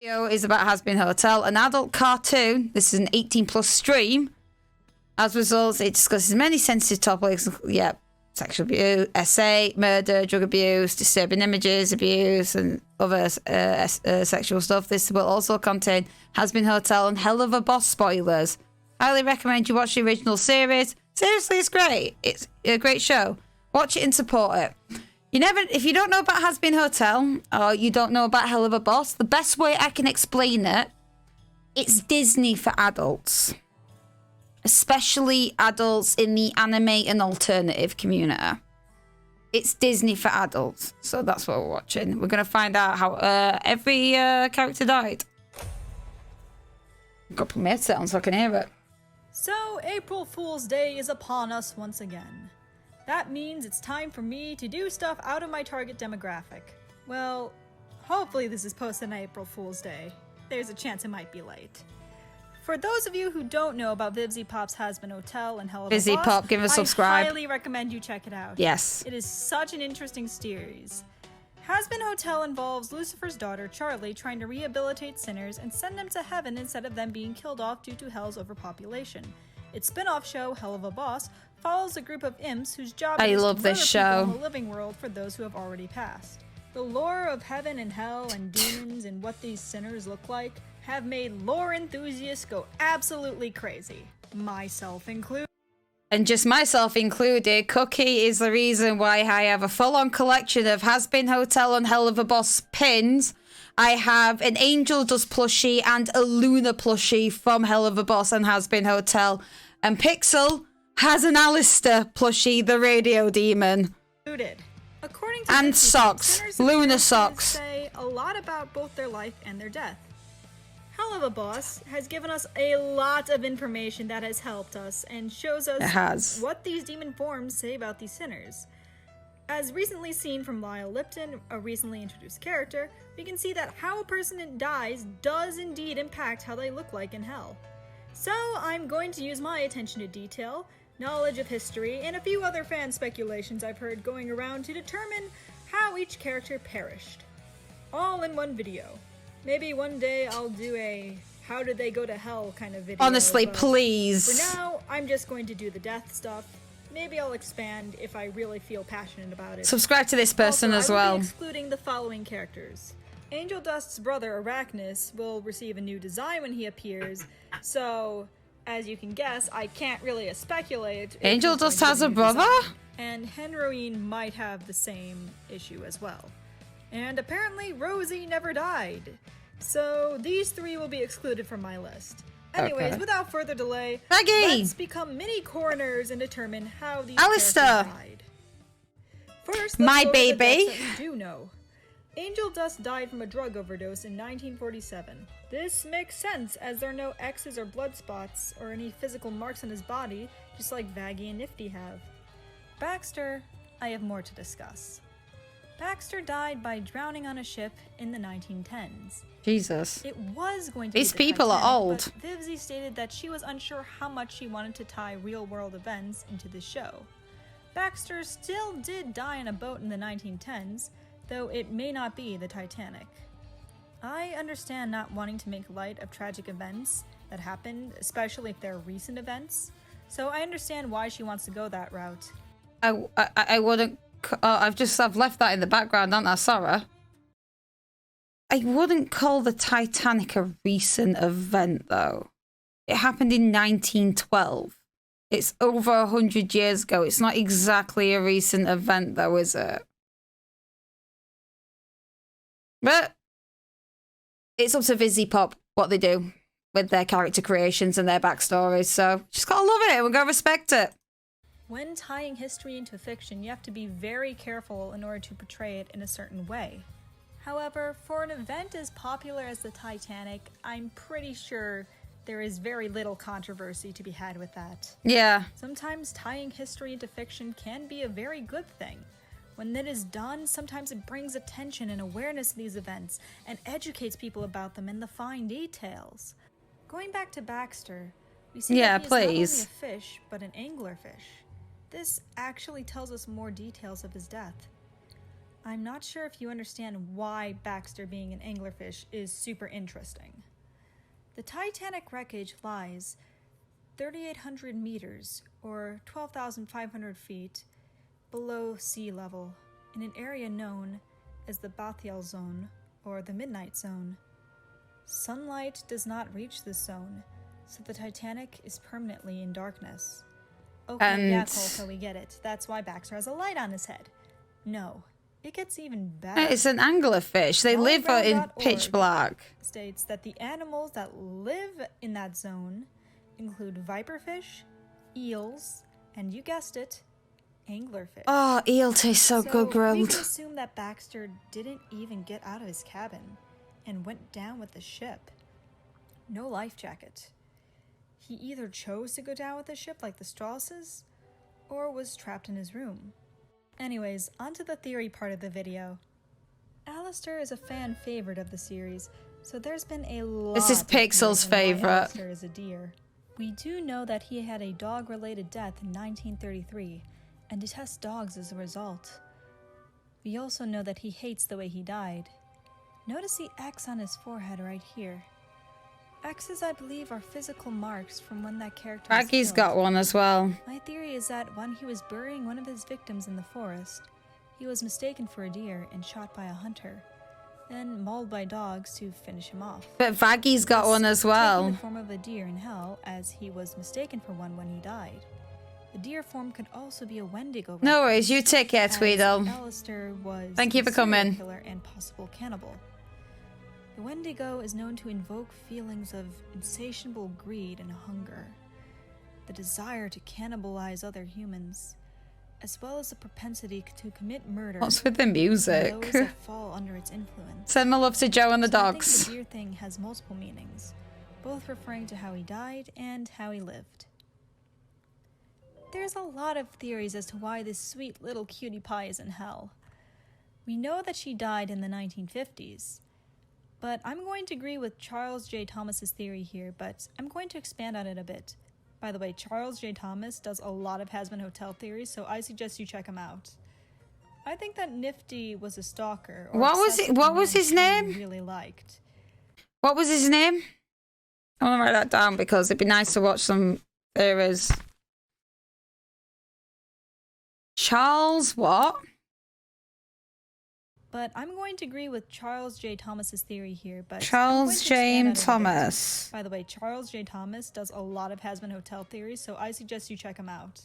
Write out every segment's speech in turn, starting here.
Video is about Hazbin Hotel, an adult cartoon. This is an 18+ stream. As a result, it discusses many sensitive topics. Yeah, sexual abuse, SA, murder, drug abuse, disturbing images, abuse, and other sexual stuff. This will also contain Hazbin Hotel and Hell of a Boss spoilers. Highly recommend you watch the original series. Seriously, it's great. It's a great show. Watch it and support it. If you don't know about Hazbin Hotel or you don't know about Hell of a Boss, the best way I can explain it, it's Disney for adults. Especially adults in the anime and alternative community. It's Disney for adults. So that's what we're watching. We're going to find out how every character died. I've got to put my headset on so I can hear it. So, April Fool's Day is upon us once again. That means it's time for me to do stuff out of my target demographic. Well, hopefully this is posted on April Fool's Day. There's a chance it might be late. For those of you who don't know about Vivzy Pop's Hazbin Hotel and Hell of a Boss, Vivzy Pop, give us a subscribe. I highly recommend you check it out. Yes. It is such an interesting series. Hazbin Hotel involves Lucifer's daughter, Charlie, trying to rehabilitate sinners and send them to heaven instead of them being killed off due to hell's overpopulation. Its spin-off show, Hell of a Boss, follows a group of imps whose job is to murder people in the living world for those who have already passed. The lore of heaven and hell and demons and what these sinners look like have made lore enthusiasts go absolutely crazy, myself included. And just myself included, Cookie is the reason why I have a full-on collection of Hazbin Hotel and Hell of a Boss pins. I have an Angel Dust plushie and a Luna plushie from Hell of a Boss and Hazbin Hotel. And Pixel has an Alistair plushie, the radio demon. According to and Disney, socks, Luna socks. Say a lot about both their life and their death. Hell of a Boss has given us a lot of information that has helped us and shows us what these demon forms say about these sinners. As recently seen from Lyle Lipton, a recently introduced character, we can see that how a person dies does indeed impact how they look like in hell. So I'm going to use my attention to detail, knowledge of history, and a few other fan speculations I've heard going around to determine how each character perished. All in one video. Maybe one day I'll do a how did they go to hell kind of video. Honestly, please. For now, I'm just going to do the death stuff. Maybe I'll expand if I really feel passionate about it. Subscribe to this person as well. I will be excluding the following characters. Angel Dust's brother, Arachnus, will receive a new design when he appears, so, as you can guess, I can't really speculate. Angel Dust has a brother? And Henroine might have the same issue as well. And apparently Rosie never died. So these three will be excluded from my list. Anyways, without further delay, let's become mini coroners and determine how these characters died. First, let's go over the deaths that we do know. Angel Dust died from a drug overdose in 1947. This makes sense, as there are no X's or blood spots or any physical marks on his body, just like Vaggie and Nifty have. Baxter, I have more to discuss. Baxter died by drowning on a ship in the 1910s. Jesus. It was going to be These people Titanic, are old. But Vivzy stated that she was unsure how much she wanted to tie real-world events into the show. Baxter still did die on a boat in the 1910s, though it may not be the Titanic. I understand not wanting to make light of tragic events that happened, especially if they're recent events, so I understand why she wants to go that route. I wouldn't... I've left that in the background, haven't I, Sarah? I wouldn't call the Titanic a recent event, though. It happened in 1912. It's over 100 years ago. It's not exactly a recent event, though, is it? But it's up to Vivzy Pop what they do with their character creations and their backstories, so just gotta love it. We're gonna respect it. When tying history into fiction, you have to be very careful in order to portray it in a certain way. However, for an event as popular as the Titanic, I'm pretty sure there is very little controversy to be had with that. Yeah. Sometimes tying history into fiction can be a very good thing. When that is done, sometimes it brings attention and awareness to these events and educates people about them in the fine details. Going back to Baxter, we see that he is not only a fish, but an anglerfish. This actually tells us more details of his death. I'm not sure if you understand why Baxter being an anglerfish is super interesting. The Titanic wreckage lies 3,800 meters, or 12,500 feet, below sea level, in an area known as the Bathyal Zone, or the Midnight Zone. Sunlight does not reach this zone, so the Titanic is permanently in darkness. Okay, yeah, Colta, we get it. That's why Baxter has a light on his head. No, it gets even better. It's an anglerfish. They live in pitch black. States that the animals that live in that zone include viperfish, eels, and you guessed it, anglerfish. Oh, eel tastes so good grilled. We can assume that Baxter didn't even get out of his cabin and went down with the ship. No life jacket. He either chose to go down with the ship like the Strauses, or was trapped in his room. Anyways, onto the theory part of the video. Alistair is a fan favorite of the series, so there's been a lot. This is Pixel's favorite. Alistair is a deer. We do know that he had a dog-related death in 1933, and detests dogs as a result. We also know that he hates the way he died. Notice the X on his forehead right here. X's, I believe, are physical marks from when that character was Raggy's killed. got one as well. My theory is that when he was burying one of his victims in the forest, he was mistaken for a deer and shot by a hunter, then mauled by dogs to finish him off. But Vaggy's got one as well. Taking the form of a deer in hell, as he was mistaken for one when he died. The deer form could also be a Wendigo. No worries, you take care, Tweedle. Alistair was Thank you for a serial coming. Killer and possible cannibal. The Wendigo is known to invoke feelings of insatiable greed and hunger, the desire to cannibalize other humans, as well as the propensity to commit murder. What's with the music? Those that fall under its influence. Send my love to Joe and the dogs. I think the deer thing has multiple meanings, both referring to how he died and how he lived. There's a lot of theories as to why this sweet little cutie pie is in hell. We know that she died in the 1950s, but I'm going to agree with Charles J. Thomas's theory here, but I'm going to expand on it a bit. By the way, Charles J. Thomas does a lot of Hazbin Hotel theories, so I suggest you check him out. I think that Nifty was a stalker. Or what was his name? Really liked. What was his name? I want to write that down because it'd be nice to watch some theories. Charles what? But I'm going to agree with Charles J. Thomas's theory here, but Charles J. Thomas. By the way, Charles J. Thomas does a lot of Hazbin Hotel theories, so I suggest you check him out.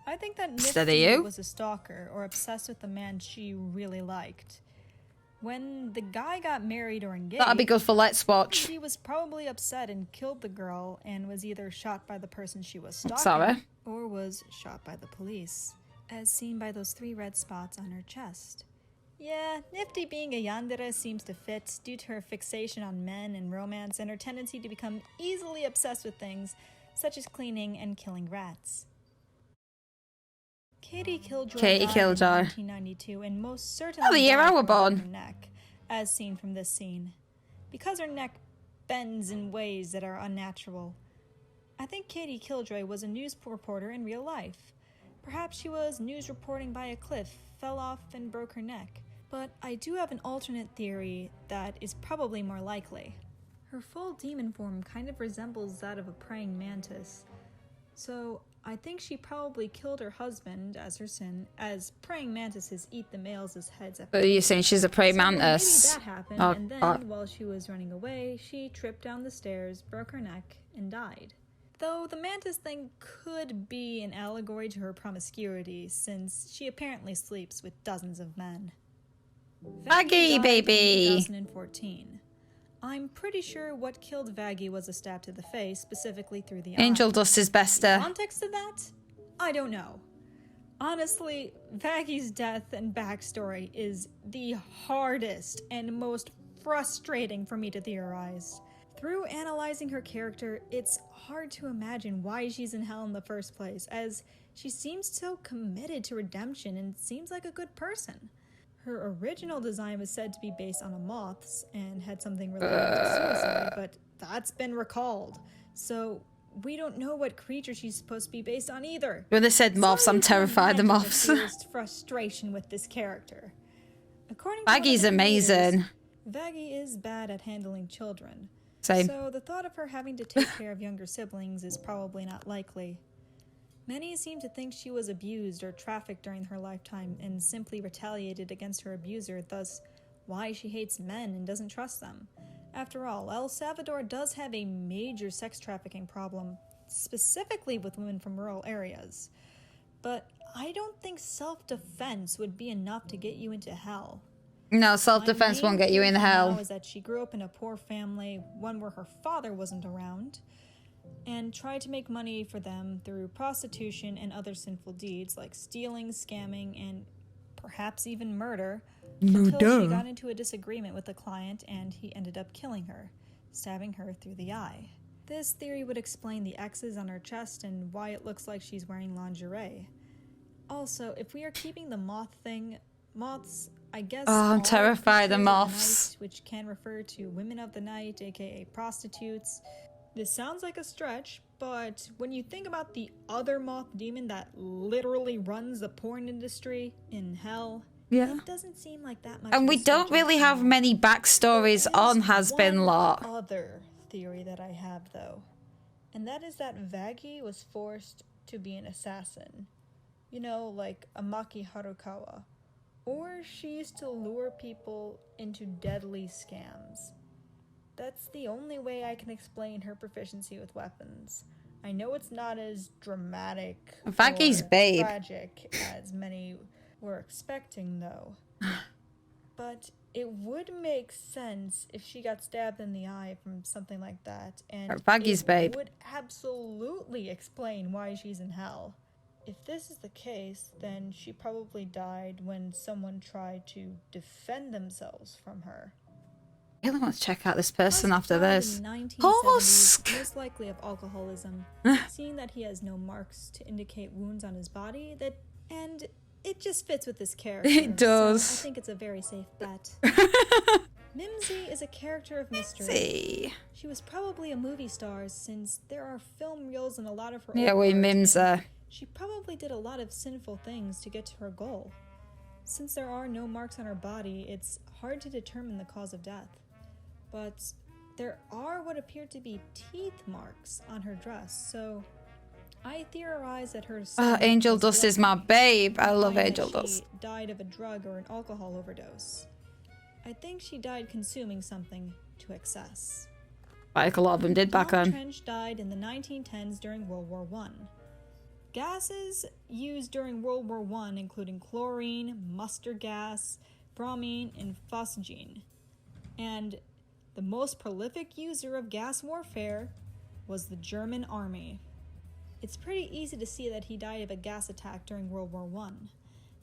I think that Nifty was a stalker or obsessed with the man she really liked. When the guy got married or engaged, that'd be good for Let's Watch. He was probably upset and killed the girl and was either shot by the person she was stalking or was shot by the police, as seen by those 3 red spots on her chest. Yeah, Nifty being a yandere seems to fit due to her fixation on men and romance and her tendency to become easily obsessed with things such as cleaning and killing rats. Katie Killjoy died in 1992 and most certainly the year I was born. Her neck, as seen from this scene, because her neck bends in ways that are unnatural. I think Katie Killjoy was a news reporter in real life. Perhaps she was news reporting by a cliff, fell off, and broke her neck. But I do have an alternate theory that is probably more likely. Her full demon form kind of resembles that of a praying mantis. So I think she probably killed her husband as her sin, as praying mantises eat the males' heads. But you're saying she's a praying mantis? Maybe that happened, and then while she was running away, she tripped down the stairs, broke her neck, and died. Though the mantis thing could be an allegory to her promiscuity, since she apparently sleeps with dozens of men. Vaggy, baby! 2014. I'm pretty sure what killed Vaggy was a stab to the face, specifically through the Angel eye. dust is bester. The context of that? I don't know. Honestly, Vaggy's death and backstory is the hardest and most frustrating for me to theorize. Through analyzing her character, it's hard to imagine why she's in hell in the first place, as she seems so committed to redemption and seems like a good person. Her original design was said to be based on a moth's and had something related to suicide, but that's been recalled. So we don't know what creature she's supposed to be based on either. When they said moths, I'm terrified of moths. The frustration with this character. According to Maggie's one of the creators, amazing. Vaggie is bad at handling children. Same. So the thought of her having to take care of younger siblings is probably not likely. Many seem to think she was abused or trafficked during her lifetime and simply retaliated against her abuser, thus why she hates men and doesn't trust them. After all, El Salvador does have a major sex trafficking problem, specifically with women from rural areas. But I don't think self-defense would be enough to get you into hell. No, self-defense won't get you in hell. Is that she grew up in a poor family, one where her father wasn't around, and tried to make money for them through prostitution and other sinful deeds like stealing, scamming, and perhaps even murder. Until she got into a disagreement with a client and he ended up killing her, stabbing her through the eye. This theory would explain the X's on her chest and why it looks like she's wearing lingerie. Also, if we are keeping the moth thing, moths, I guess, I'm terrified of creatures moths. the night, which can refer to women of the night, aka prostitutes. This sounds like a stretch, but when you think about the other moth demon that literally runs the porn industry in hell, yeah, it doesn't seem like that much. And we don't really have many backstories on Hazbin lot. Other theory that I have, though, and that is that Vaggie was forced to be an assassin. You know, like a Maki Harukawa. Or she used to lure people into deadly scams. That's the only way I can explain her proficiency with weapons. I know it's not as dramatic Vaggie's or babe. tragic as many were expecting, though. But it would make sense if she got stabbed in the eye from something like that, and Vaggie's babe would absolutely explain why she's in hell. If this is the case, then she probably died when someone tried to defend themselves from her. I really want to check out this person after Died this. in the 1970s, Husk! most likely of alcoholism. Seeing that he has no marks to indicate wounds on his body, and it just fits with this character. It does. So I think it's a very safe bet. Mimsy is a character of mystery. See. She was probably a movie star since there are film reels in a lot of her Yeah, old we art, mims her. she probably did a lot of sinful things to get to her goal. Since there are no marks on her body, it's hard to determine the cause of death. But there are what appear to be teeth marks on her dress, so I theorize that her Angel Dust is my babe. I love Angel Dust. She died of a drug or an alcohol overdose. I think she died consuming something to excess. Like a lot of them did back Tom then. Trench died in the 1910s during World War I. Gases used during World War I including chlorine, mustard gas, bromine, and phosgene. And the most prolific user of gas warfare was the German army. It's pretty easy to see that he died of a gas attack during World War I,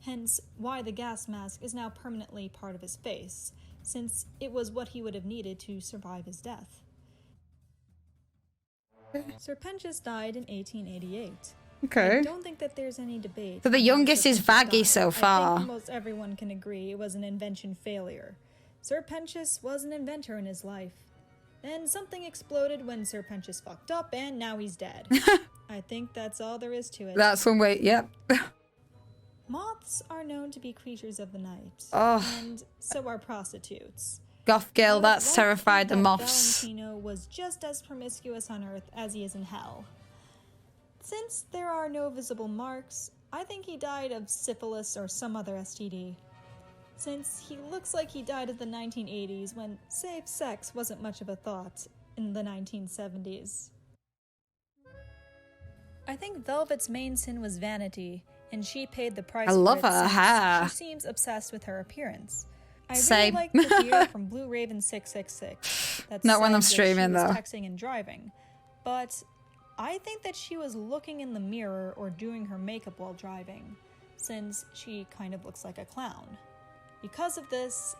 hence why the gas mask is now permanently part of his face, since it was what he would have needed to survive his death. Serpentius died in 1888. Okay. I don't think that there's any debate. So the youngest is Vaggie so I far. think most everyone can agree it was an invention failure. Serpentius was an inventor in his life. Then something exploded when Serpentius fucked up, and now he's dead. I think that's all there is to it. That's one way, yep. Moths are known to be creatures of the night, Oh. and so are prostitutes. Goth girl, I that's would like terrified to the think that moths. Valentino was just as promiscuous on Earth as he is in hell. Since there are no visible marks, I think he died of syphilis or some other STD. Since he looks like he died of the 1980s when safe sex wasn't much of a thought in the 1970s. I think Velvet's main sin was vanity, and she paid the price I for love it her since hair. She seems obsessed with her appearance. I Same. really like the deer from Blue Raven 666. That Not when said I'm that streaming, she was though. texting and driving, but I think that she was looking in the mirror or doing her makeup while driving, since she kind of looks like a clown. Because of this,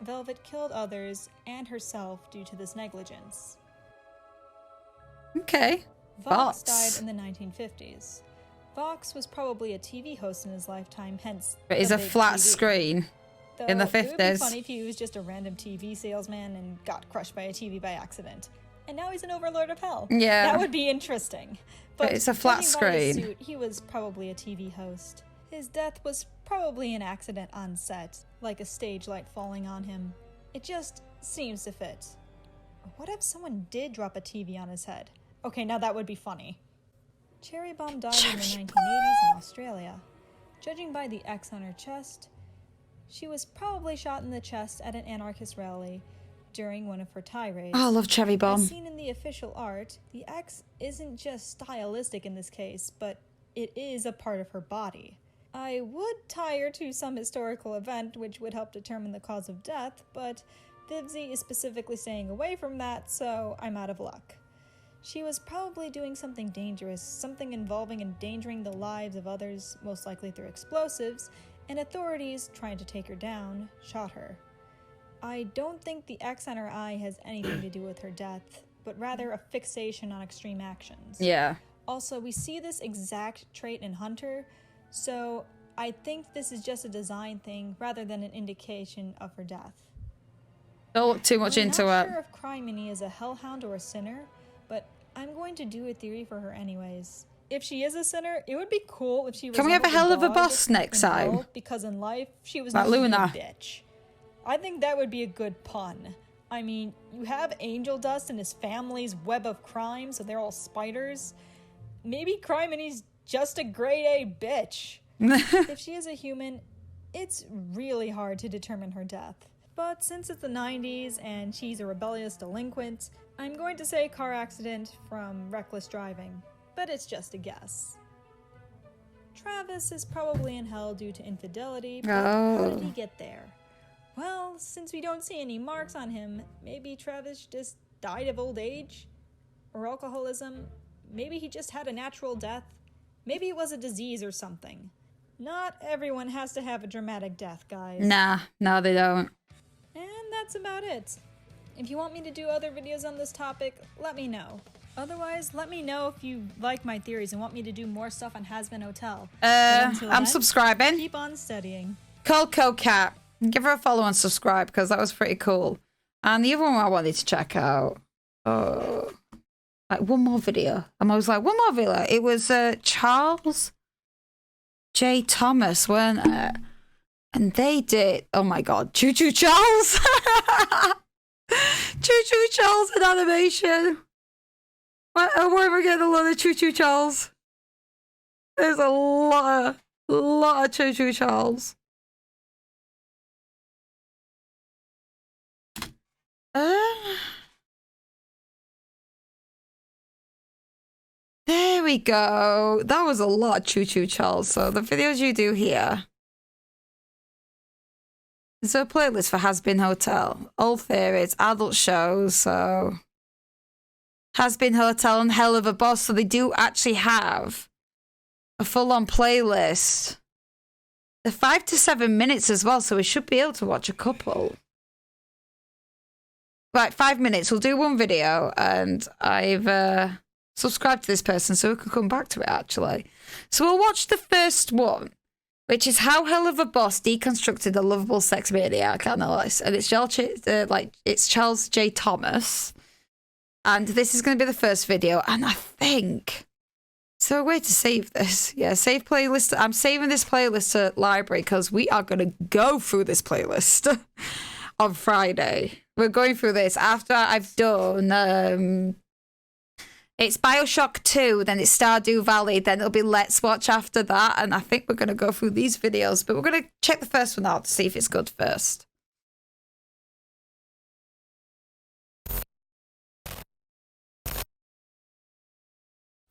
Velvet killed others and herself due to this negligence. Okay. Vox Vox. died in the 1950s. Vox was probably a TV host in his lifetime, hence But it's the a big flat TV. screen Though in the It would be 50s. funny if he was just a random TV salesman and got crushed by a TV by accident. And now he's an overlord of hell. Yeah. That would be interesting. But it's a flat judging by his screen. suit, he was probably a TV host. His death was probably an accident on set. like a stage light falling on him. It just seems to fit. What if someone did drop a TV on his head? Okay, now that would be funny. Cherry Bomb died in the 1980s in Australia. Judging by the X on her chest, she was probably shot in the chest at an anarchist rally during one of her tirades. Oh, I love Cherry Bomb. As seen in the official art, the X isn't just stylistic in this case, but it is a part of her body. I would tie her to some historical event which would help determine the cause of death, but Vivzy is specifically staying away from that, so I'm out of luck. She was probably doing something dangerous, something involving endangering the lives of others, most likely through explosives, and authorities, trying to take her down, shot her. I don't think the X on her eye has anything to do with her death, but rather a fixation on extreme actions. Yeah. Also, we see this exact trait in Hunter, so I think this is just a design thing rather than an indication of her death. Don't look too much into it. I'm not sure if Criminy is a hellhound or a sinner, but I'm going to do a theory for her anyways. If she is a sinner, it would be cool if she was. Can we have a hell of a boss next time? Because in life, she was like not Luna. a bitch. I think that would be a good pun. I mean, you have Angel Dust and his family's web of crime, so they're all spiders. Maybe Criminy's just a grade A bitch. If she is a human, it's really hard to determine her death. But since it's the 90s and she's a rebellious delinquent, I'm going to say car accident from reckless driving, but it's just a guess. Travis is probably in hell due to infidelity, but how did he get there? Well, since we don't see any marks on him, maybe Travis just died of old age? Or alcoholism? Maybe he just had a natural death? Maybe it was a disease or something. Not everyone has to have a dramatic death, guys. Nah, no they don't. And that's about it. If you want me to do other videos on this topic, let me know. Otherwise, let me know if you like my theories and want me to do more stuff on Hazbin Hotel. I'm subscribing. Keep on studying. Coco Cat. Give her a follow and subscribe because that was pretty cool. And the other one I wanted to check out. Like one more video. And I was like, one more video. It was Charles J. Thomas, weren't it? And they did, oh my god, Choo Choo Charles! Choo Choo Charles in animation! Why am I getting a lot of Choo Choo Charles? There's a lot of Choo Choo Charles. There we go. That was a lot of Choo Choo Charles. So the videos you do here. There's a playlist for Hazbin Hotel. Old theories, adult shows, so Hazbin Hotel and Hell of a Boss. So they do actually have a full-on playlist. They're 5 to 7 minutes as well, so we should be able to watch a couple. Right, 5 minutes. We'll do one video, and I've subscribed to this person so we can come back to it, actually. So we'll watch the first one, which is How Hell of a Boss Deconstructed a Lovable Sex Maniac Analyst. And it's Charles J. Thomas. And this is going to be the first video. And I think... So a way to save this. Yeah, save playlist. I'm saving this playlist to library because we are going to go through this playlist on Friday. We're going through this after I've done... It's Bioshock 2, then it's Stardew Valley, then it'll be Let's Watch after that, and I think we're going to go through these videos, but we're going to check the first one out to see if it's good first.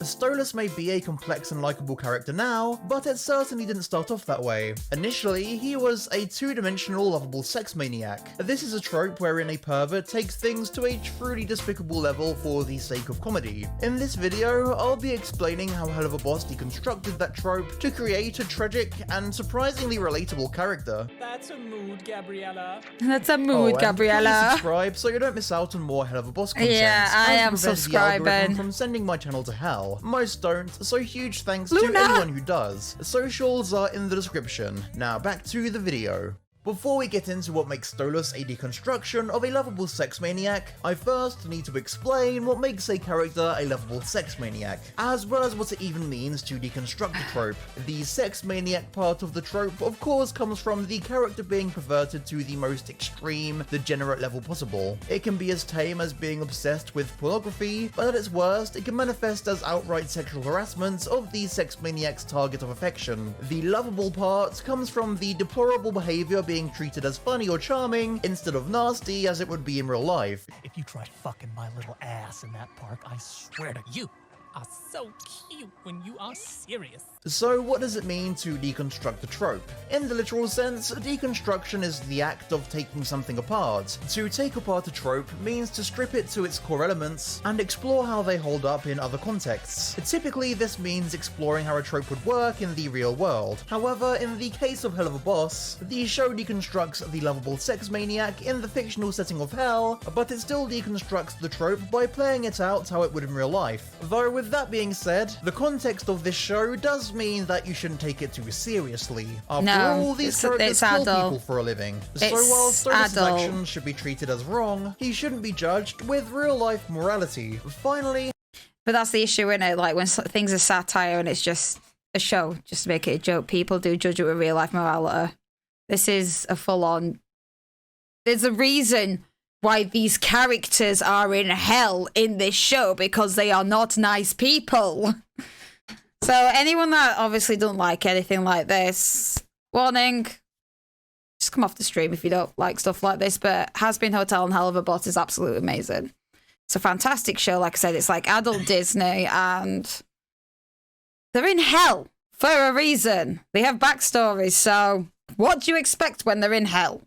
Stolas may be a complex and likable character now, but it certainly didn't start off that way. Initially, he was a two-dimensional lovable sex maniac. This is a trope wherein a pervert takes things to a truly despicable level for the sake of comedy. In this video, I'll be explaining how Hell of a Boss deconstructed that trope to create a tragic and surprisingly relatable character. That's a mood, Gabriella. That's a mood, Gabriella. Please subscribe so you don't miss out on more Hell of a Boss content. Yeah, I am prevent the algorithm subscribing. from sending my channel to hell. Most don't, so huge thanks Luna. to anyone who does. Socials are in the description. Now back to the video. Before we get into what makes Stolas a deconstruction of a lovable sex maniac, I first need to explain what makes a character a lovable sex maniac, as well as what it even means to deconstruct the trope. The sex maniac part of the trope, of course, comes from the character being perverted to the most extreme, degenerate level possible. It can be as tame as being obsessed with pornography, but at its worst, it can manifest as outright sexual harassment of the sex maniac's target of affection. The lovable part comes from the deplorable behavior being treated as funny or charming instead of nasty as it would be in real life. If you tried fucking my little ass in that park, I swear to you are so cute when you are serious. So what does it mean to deconstruct the trope? In the literal sense, deconstruction is the act of taking something apart. To take apart a trope means to strip it to its core elements and explore how they hold up in other contexts. Typically, this means exploring how a trope would work in the real world. However, in the case of Hell of a Boss, the show deconstructs the lovable sex maniac in the fictional setting of hell, but it still deconstructs the trope by playing it out how it would in real life. Though with that being said, the context of this show does mean that you shouldn't take it too seriously. After all, these characters kill people for a living. So while Stolas' actions should be treated as wrong, he shouldn't be judged with real-life morality. Finally... But that's the issue, isn't it? Like, when things are satire and it's just a show, just to make it a joke, people do judge it with real-life morality. This is a full-on... There's a reason why these characters are in hell in this show, because they are not nice people. So anyone that obviously don't like anything like this, warning, just come off the stream if you don't like stuff like this. But Hazbin Hotel and Hell of a Boss is absolutely amazing. It's a fantastic show. Like I said, it's like adult Disney, and they're in hell for a reason. They have backstories, so what do you expect when they're in hell?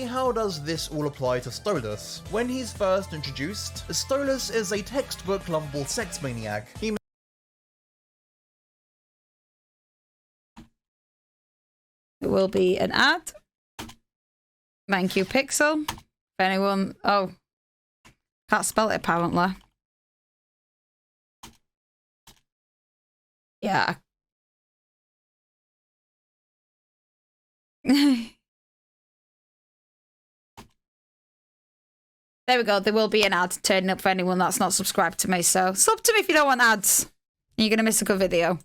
How does this all apply to Stolas? When he's first introduced, Stolas is a textbook lovable sex maniac. It will be an ad. Thank you, Pixel. If anyone... Oh. Can't spell it, apparently. Yeah. There we go. There will be an ad turning up for anyone that's not subscribed to me. So sub to me if you don't want ads. You're going to miss a good video.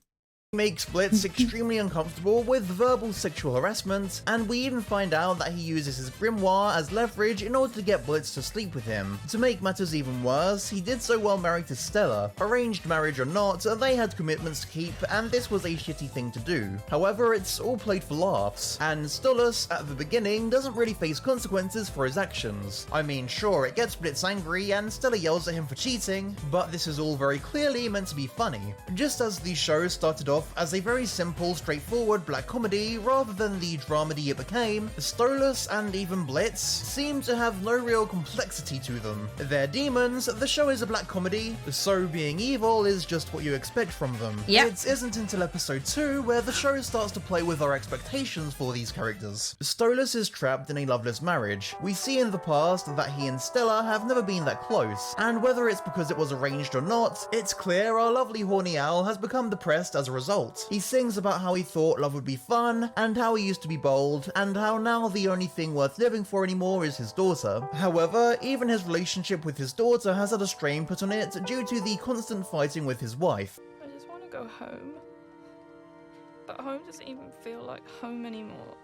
Makes Blitz extremely uncomfortable with verbal sexual harassment, and we even find out that he uses his grimoire as leverage in order to get Blitz to sleep with him. To make matters even worse, he did so while married to Stella. Arranged marriage or not, they had commitments to keep, and this was a shitty thing to do. However, it's all played for laughs, and Stolas, at the beginning, doesn't really face consequences for his actions. I mean, sure, it gets Blitz angry, and Stella yells at him for cheating, but this is all very clearly meant to be funny. Just as the show started off as a very simple, straightforward black comedy rather than the dramedy it became, Stolas and even Blitz seem to have no real complexity to them. They're demons, the show is a black comedy, so being evil is just what you expect from them. Yep. It isn't until episode 2 where the show starts to play with our expectations for these characters. Stolas is trapped in a loveless marriage. We see in the past that he and Stella have never been that close, and whether it's because it was arranged or not, it's clear our lovely horny owl has become depressed as a result. He sings about how he thought love would be fun, and how he used to be bold, and how now the only thing worth living for anymore is his daughter. However, even his relationship with his daughter has had a strain put on it due to the constant fighting with his wife. I just want to go home, but home doesn't even feel like home anymore.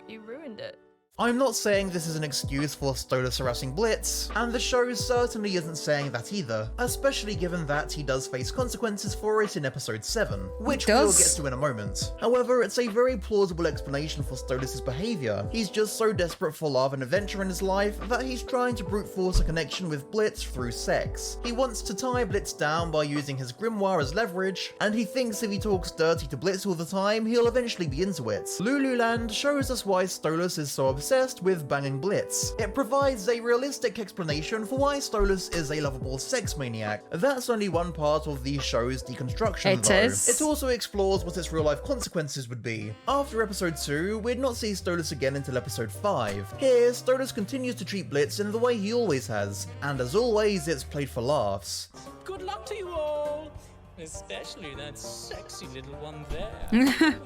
You ruined it. I'm not saying this is an excuse for Stolas harassing Blitz, and the show certainly isn't saying that either, especially given that he does face consequences for it in episode 7, which we'll get to in a moment. However, it's a very plausible explanation for Stolas' behaviour. He's just so desperate for love and adventure in his life that he's trying to brute force a connection with Blitz through sex. He wants to tie Blitz down by using his grimoire as leverage, and he thinks if he talks dirty to Blitz all the time, he'll eventually be into it. Lululand shows us why Stolas is so obsessed with banging Blitz. It provides a realistic explanation for why Stolas is a lovable sex maniac. That's only one part of the show's deconstruction, though. It also explores what its real-life consequences would be. After episode 2, we'd not see Stolas again until episode 5. Here, Stolas continues to treat Blitz in the way he always has, and as always, it's played for laughs. Good luck to you all, especially that sexy little one there.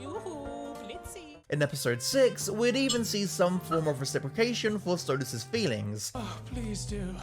Yoo-hoo, Blitzy. In episode 6, we'd even see some form of reciprocation for Stolas' feelings. Oh, please do.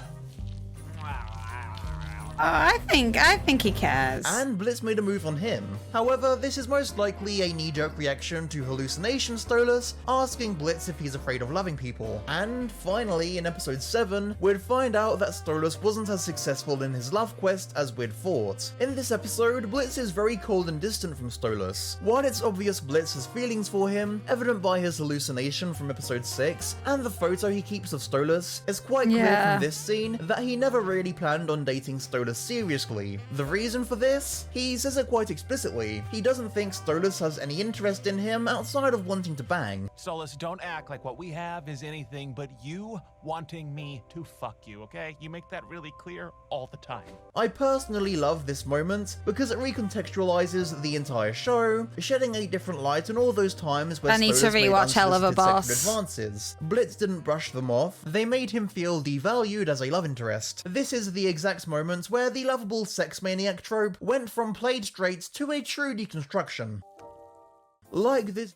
Oh, I think he cares. And Blitz made a move on him. However, this is most likely a knee-jerk reaction to hallucination Stolas asking Blitz if he's afraid of loving people. And finally, in episode 7, we'd find out that Stolas wasn't as successful in his love quest as we'd thought. In this episode, Blitz is very cold and distant from Stolas. While it's obvious Blitz has feelings for him, evident by his hallucination from episode 6, and the photo he keeps of Stolas, it's quite clear from this scene that he never really planned on dating Stolas seriously. The reason for this? He says it quite explicitly. He doesn't think Stolas has any interest in him outside of wanting to bang. Stolas, don't act like what we have is anything but you wanting me to fuck you, okay? You make that really clear all the time. I personally love this moment because it recontextualizes the entire show, shedding a different light on all those times where I need to Stolas made rewatch Hell of a unsolicited sexual Boss. advances. Blitz didn't brush them off, they made him feel devalued as a love interest. This is the exact moment where the lovable sex maniac trope went from played straight to a true deconstruction. Like this